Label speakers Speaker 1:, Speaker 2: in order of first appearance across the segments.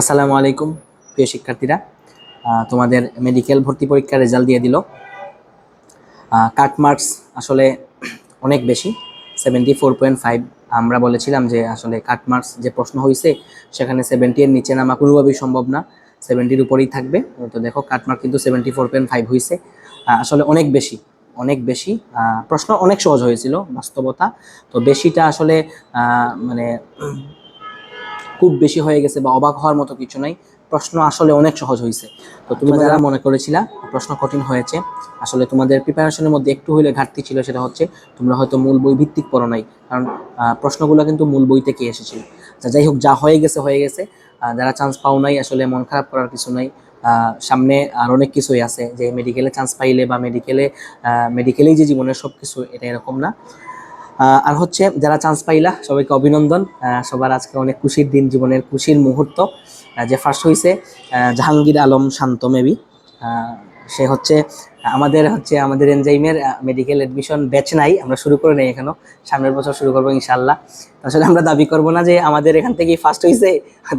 Speaker 1: আসসালামু আলাইকুম প্রিয় শিক্ষার্থীরা, তোমাদের মেডিকেল ভর্তি পরীক্ষার রেজাল্ট দিয়ে দিল। কাট মার্কস আসলে অনেক বেশি, 74.5। আমরা বলেছিলাম যে আসলে কাট মার্কস যে প্রশ্ন হয়েছে সেখানে 70 এর নিচে নামা কোনোভাবেই সম্ভব না, 70-র উপরেই থাকবে। তো দেখো কাট মার্ক কিন্তু 74.5 হয়েছে। আসলে অনেক বেশি, অনেক বেশি। প্রশ্ন অনেক সহজ হয়েছিল বাস্তবতা, তো বেশিটা আসলে মানে খুব বেশি হয়ে গেছে বা অবাক হওয়ার মতো কিছু নাই। প্রশ্ন আসলে অনেক সহজ হয়েছে। তো তোমরা যারা মনে করেছিলা প্রশ্ন কঠিন হয়েছে, আসলে তোমাদের প্রিপারেশনের মধ্যে একটু হলে ঘাটতি ছিল, সেটা হচ্ছে তোমরা হয়তো মূল বই ভিত্তিক পড়ো নাই, কারণ প্রশ্নগুলো কিন্তু মূল বই থেকে এসেছিল। যাই হোক, যা হয়ে গেছে হয়ে গেছে। যারা চান্স পাও নাই আসলে মন খারাপ করার কিছু নাই। সামনে আর অনেক কিছুই আছে, যে মেডিকেলে চান্স পাইলে বা মেডিকেলেই যে জীবনের সব কিছু, এটা এরকম না। আর হচ্ছে যারা চান্স পাইলা সবাইকে অভিনন্দন। সবার আজকে অনেক খুশির দিন, জীবনের খুশির মুহূর্ত। যে ফার্স্ট হয়েছে জাহাঙ্গীর আলম শান্ত মেবি, সে হচ্ছে আমাদের এনজাইমের মেডিকেল এডমিশন ব্যাচ নাই, আমরা শুরু করে নেই এখনো, সামনের বছর শুরু করবো ইনশাল্লাহ। আসলে আমরা দাবি করবো না যে আমাদের এখান থেকেই ফার্স্ট হয়েছে,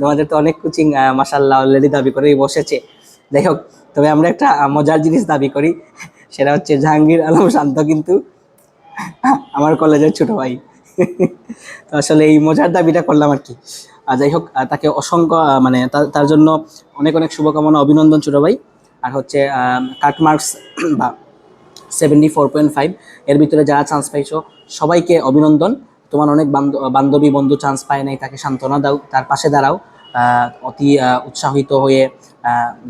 Speaker 1: তোমাদের তো অনেক কোচিং মাশাল্লাহ অলরেডি দাবি করেই বসেছে। যাই হোক, তবে আমরা একটা মজার জিনিস দাবি করি, সেটা হচ্ছে জাহাঙ্গীর আলম শান্ত কিন্তু আমার কলেজের ছোট ভাই। তো আসলে এই মজার দাবিটা করলাম আর কি। যাই হোক, তাকে অসংখ্য মানে তার জন্য অনেক অনেক শুভকামনা, অভিনন্দন ছোট ভাই। আর হচ্ছে কাট মার্কস বা 74.5 এর ভিতরে যারা চান্স পাইছো সবাইকে অভিনন্দন। তোমার অনেক বান্ধবী বন্ধু চান্স পায় নাই, তাকে সান্ত্বনা দাও, তার পাশে দাঁড়াও। অতি উৎসাহিত হয়ে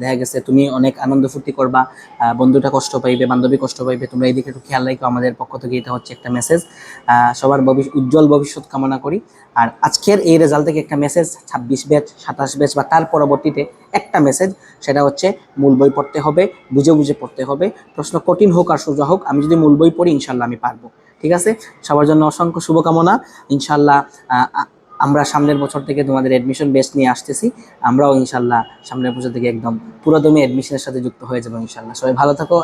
Speaker 1: দেখা গেছে তুমি অনেক আনন্দ ফুর্তি করবা, বন্ধুটা কষ্ট পাইবে, বান্ধবী কষ্ট পাইবে, তোমরা এইদিকে একটু খেয়াল রাখো। আমাদের পক্ষ থেকে এটা হচ্ছে একটা মেসেজ, সবার উজ্জ্বল ভবিষ্যৎ কামনা করি। আর আজকের এই রেজাল্ট থেকে একটা মেসেজ, 26 ব্যাচ 27 ব্যাচ বা তার পরবর্তীতে একটা মেসেজ, সেটা হচ্ছে মূল বই পড়তে হবে, বুঝে বুঝে পড়তে হবে। প্রশ্ন কঠিন হোক আর সোজা হোক, আমি যদি মূল বই পড়ি ইনশাল্লাহ আমি পারবো। ঠিক আছে, সবার জন্য অসংখ্য শুভকামনা। ইনশাল্লাহ আমরা সামনের বছর থেকে তোমাদের এডমিশন বেস নিয়ে আসতেছি। আমরাও ইনশাল্লাহ সামনের বছর থেকে একদম পুরোদমে এডমিশনের সাথে যুক্ত হয়ে যাবো ইনশাল্লাহ। সবাই ভালো থাকো।